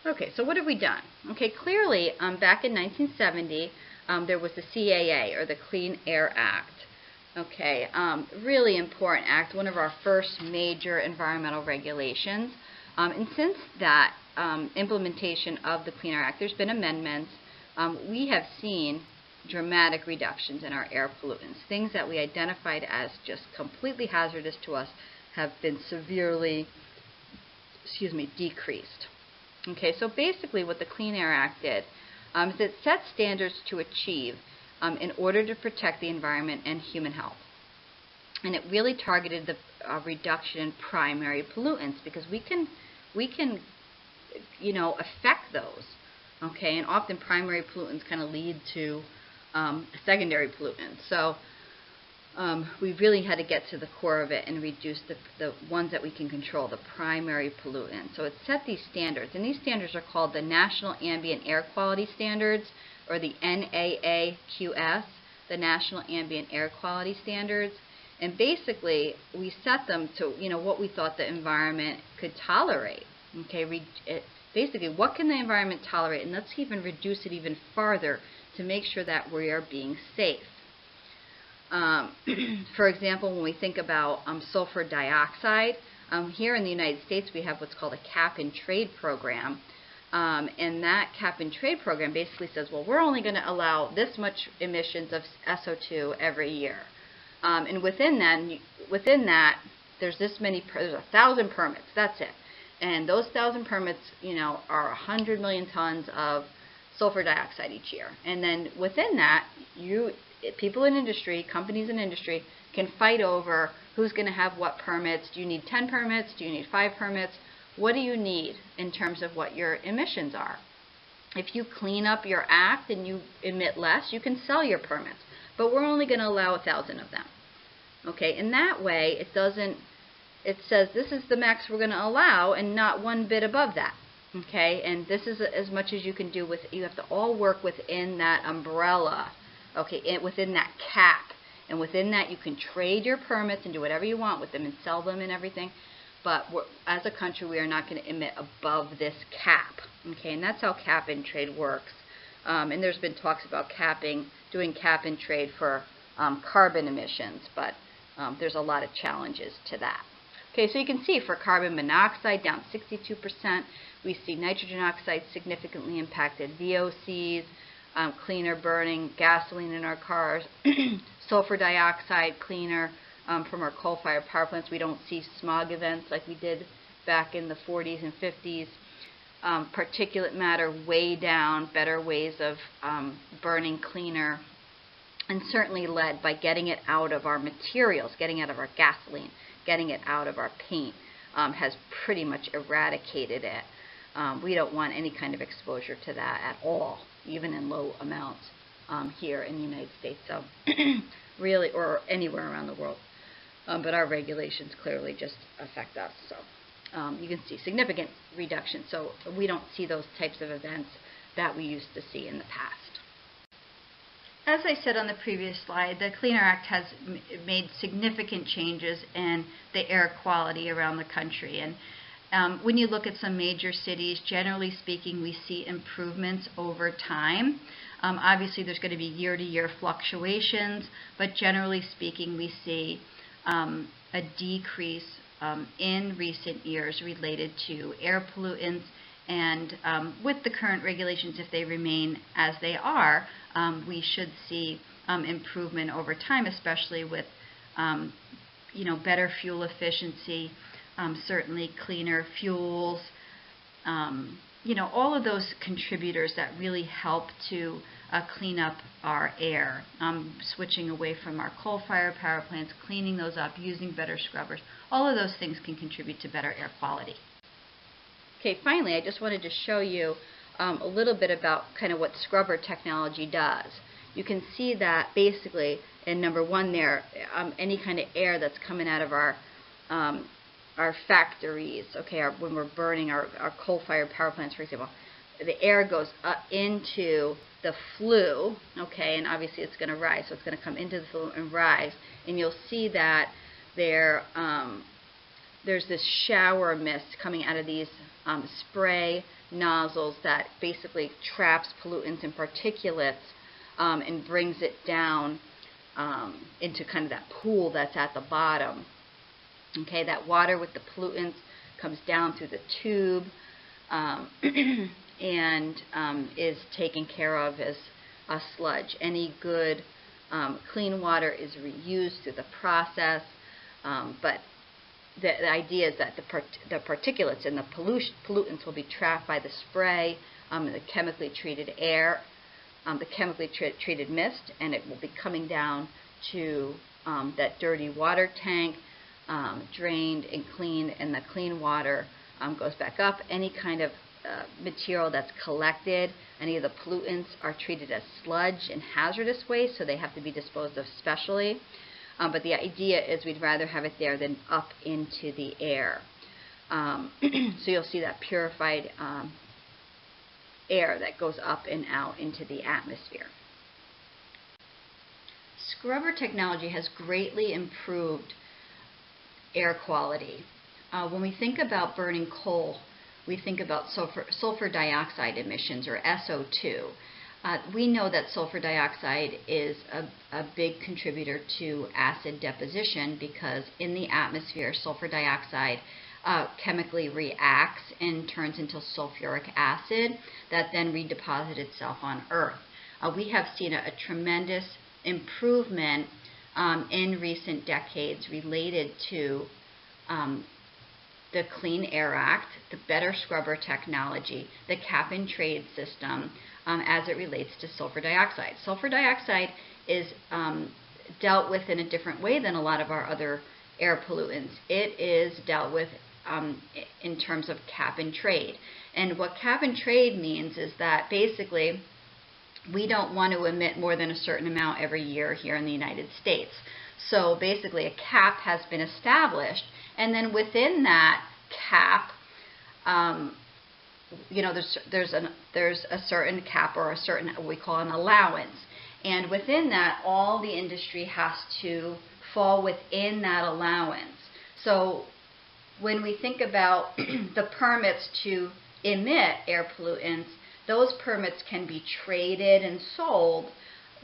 Okay, so what have we done? Okay, clearly, back in 1970, there was the CAA, or the Clean Air Act. Okay, really important act, one of our first major environmental regulations. And since that implementation of the Clean Air Act, there's been amendments. We have seen dramatic reductions in our air pollutants. Things that we identified as just completely hazardous to us have been severely, decreased. Okay, so basically what the Clean Air Act did is it set standards to achieve in order to protect the environment and human health. And it really targeted the reduction in primary pollutants, because we can affect those. Okay, and often primary pollutants kind of lead to secondary pollutants. So we really had to get to the core of it and reduce the ones that we can control, the primary pollutants. So it set these standards, and these standards are called the National Ambient Air Quality Standards, or the NAAQS, the National Ambient Air Quality Standards. And basically, we set them to what we thought the environment could tolerate. Okay, basically, what can the environment tolerate, and let's even reduce it even farther to make sure that we are being safe. For example, when we think about sulfur dioxide, here in the United States we have what's called a cap and trade program. And that cap and trade program basically says, well, we're only going to allow this much emissions of SO2 every year. And within that, there's this many, there's 1,000 permits, that's it. And those 1,000 permits, are 100 million tons of sulfur dioxide each year. And then within that, people in industry, companies in industry, can fight over who's going to have what permits. Do you need 10 permits? Do you need 5 permits? What do you need in terms of what your emissions are? If you clean up your act and you emit less, you can sell your permits. But we're only going to allow 1,000 of them. Okay, in that way, it says this is the max we're going to allow and not one bit above that. Okay, and this is as much as you can do with, you have to all work within that umbrella. Okay, within that cap. And within that, you can trade your permits and do whatever you want with them and sell them and everything. But as a country, we are not going to emit above this cap. Okay, and that's how cap and trade works. And there's been talks about doing cap and trade for carbon emissions, but there's a lot of challenges to that. Okay, so you can see for carbon monoxide down 62%. We see nitrogen oxide significantly impacted, VOCs, cleaner burning gasoline in our cars, sulfur dioxide cleaner from our coal-fired power plants. We don't see smog events like we did back in the 40s and 50s. Particulate matter way down, better ways of burning cleaner, and certainly lead, by getting it out of our materials, getting out of our gasoline, getting it out of our paint, has pretty much eradicated it. We don't want any kind of exposure to that at all, even in low amounts here in the United States, so really, or anywhere around the world. But our regulations clearly just affect us. So you can see significant reduction. So we don't see those types of events that we used to see in the past. As I said on the previous slide, the Clean Air Act has made significant changes in the air quality around the country. And when you look at some major cities, generally speaking, we see improvements over time. Obviously, there's going to be year-to-year fluctuations, but generally speaking, we see a decrease in recent years related to air pollutants. And with the current regulations, if they remain as they are, we should see improvement over time, especially with better fuel efficiency, certainly cleaner fuels, all of those contributors that really help to clean up our air, switching away from our coal-fired power plants, cleaning those up, using better scrubbers. All of those things can contribute to better air quality. Okay, finally, I just wanted to show you a little bit about kind of what scrubber technology does. You can see that basically in number one there, any kind of air that's coming out of our factories, okay, when we're burning our coal-fired power plants, for example, the air goes up into the flue, okay, and obviously it's going to rise, so it's going to come into the flue and rise, and you'll see that there there's this shower mist coming out of these spray nozzles that basically traps pollutants and particulates and brings it down into kind of that pool that's at the bottom. Okay, that water with the pollutants comes down through the tube and is taken care of as a sludge. Any good clean water is reused through the process, but the idea is that the particulates and the pollutants will be trapped by the spray, the chemically treated air, the chemically treated mist, and it will be coming down to that dirty water tank, drained and cleaned, and the clean water goes back up. Any kind of material that's collected, any of the pollutants are treated as sludge and hazardous waste, so they have to be disposed of specially. But the idea is we'd rather have it there than up into the air. So you'll see that purified air that goes up and out into the atmosphere. Scrubber technology has greatly improved air quality. When we think about burning coal, we think about sulfur dioxide emissions, or SO2. We know that sulfur dioxide is a big contributor to acid deposition because in the atmosphere, sulfur dioxide chemically reacts and turns into sulfuric acid that then redeposits itself on Earth. We have seen a tremendous improvement in recent decades related to the Clean Air Act, the better scrubber technology, the cap-and-trade system, as it relates to sulfur dioxide. Sulfur dioxide is dealt with in a different way than a lot of our other air pollutants. It is dealt with in terms of cap-and-trade. And what cap-and-trade means is that basically we don't want to emit more than a certain amount every year here in the United States. So basically a cap has been established, and then within that cap, you know, there's a certain cap, or a certain, what we call an allowance, and within that all the industry has to fall within that allowance. So when we think about the permits to emit air pollutants, those permits can be traded and sold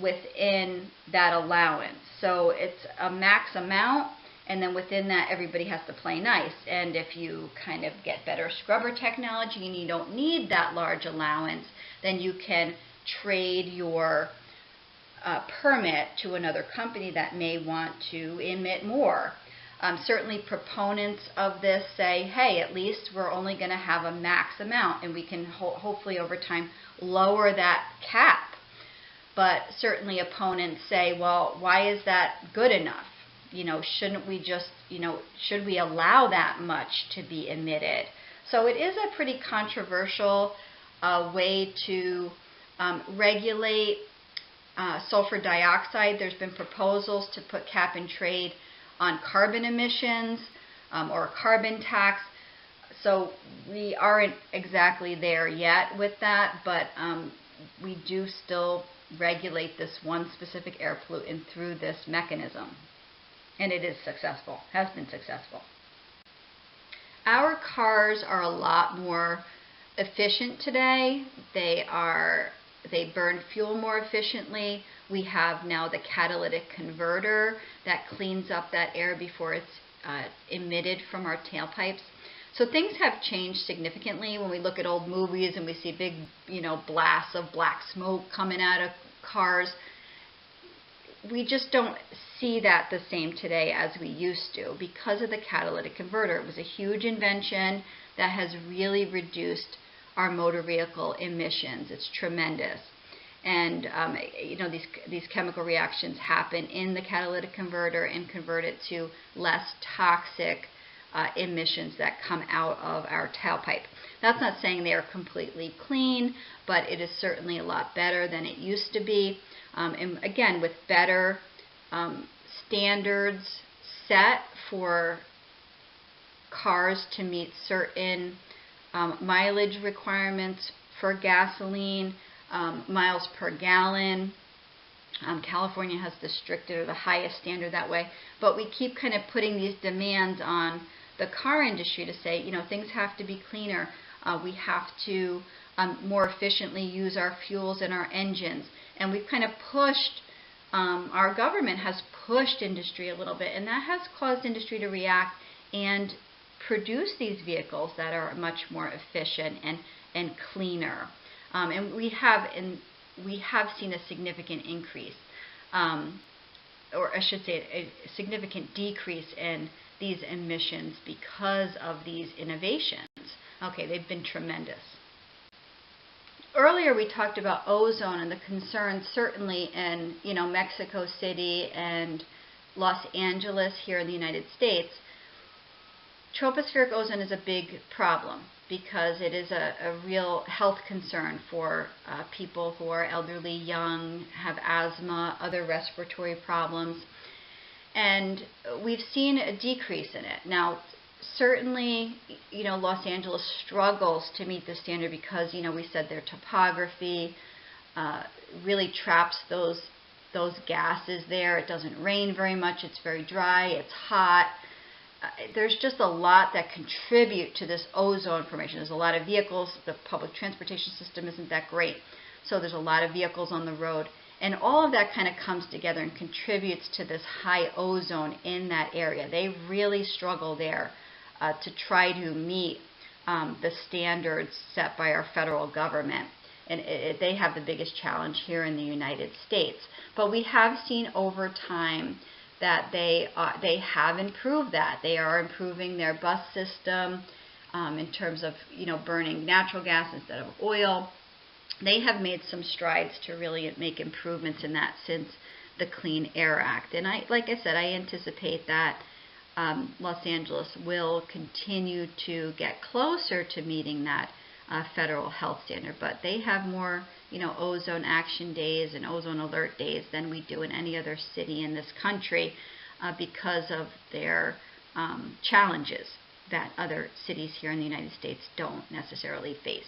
within that allowance. So it's a max amount, and then within that everybody has to play nice. And if you kind of get better scrubber technology and you don't need that large allowance, then you can trade your permit to another company that may want to emit more. Certainly proponents of this say, hey, at least we're only going to have a max amount, and we can hopefully over time lower that cap. But certainly opponents say, well, why is that good enough? You know, shouldn't we just, you know, should we allow that much to be emitted? So it is a pretty controversial way to regulate sulfur dioxide. There's been proposals to put cap and trade on carbon emissions or a carbon tax. So we aren't exactly there yet with that, but we do still regulate this one specific air pollutant through this mechanism. And it is successful, has been successful. Our cars are a lot more efficient today. They burn fuel more efficiently. We have now the catalytic converter that cleans up that air before it's emitted from our tailpipes. So things have changed significantly. When we look at old movies and we see big, you know, blasts of black smoke coming out of cars, we just don't see that the same today as we used to because of the catalytic converter. It was a huge invention that has really reduced our motor vehicle emissions. It's tremendous. And you know, these chemical reactions happen in the catalytic converter and convert it to less toxic emissions that come out of our tailpipe. That's not saying they are completely clean, but it is certainly a lot better than it used to be. And again, with better standards set for cars to meet certain mileage requirements for gasoline, miles per gallon. California has the stricter, the highest standard that way. But we keep kind of putting these demands on the car industry to say, things have to be cleaner. We have to more efficiently use our fuels and our engines. And we've kind of pushed, our government has pushed industry a little bit, and that has caused industry to react and produce these vehicles that are much more efficient and cleaner. And we have seen a significant increase, or I should say a significant decrease in these emissions because of these innovations. Okay, they've been tremendous. Earlier we talked about ozone and the concerns certainly in Mexico City and Los Angeles here in the United States. Tropospheric ozone is a big problem because it is a real health concern for people who are elderly, young, have asthma, other respiratory problems. And we've seen a decrease in it. Now, certainly, Los Angeles struggles to meet the standard because, we said their topography really traps those gases there. It doesn't rain very much. It's very dry. It's hot. There's just a lot that contribute to this ozone formation. There's a lot of vehicles. The public transportation system isn't that great. So there's a lot of vehicles on the road. And all of that kind of comes together and contributes to this high ozone in that area. They really struggle there to try to meet the standards set by our federal government. And they have the biggest challenge here in the United States. But we have seen over time that they have improved that. They are improving their bus system in terms of burning natural gas instead of oil. They have made some strides to really make improvements in that since the Clean Air Act. And like I said, I anticipate that Los Angeles will continue to get closer to meeting that federal health standard. But they have more ozone action days and ozone alert days than we do in any other city in this country because of their challenges that other cities here in the United States don't necessarily face.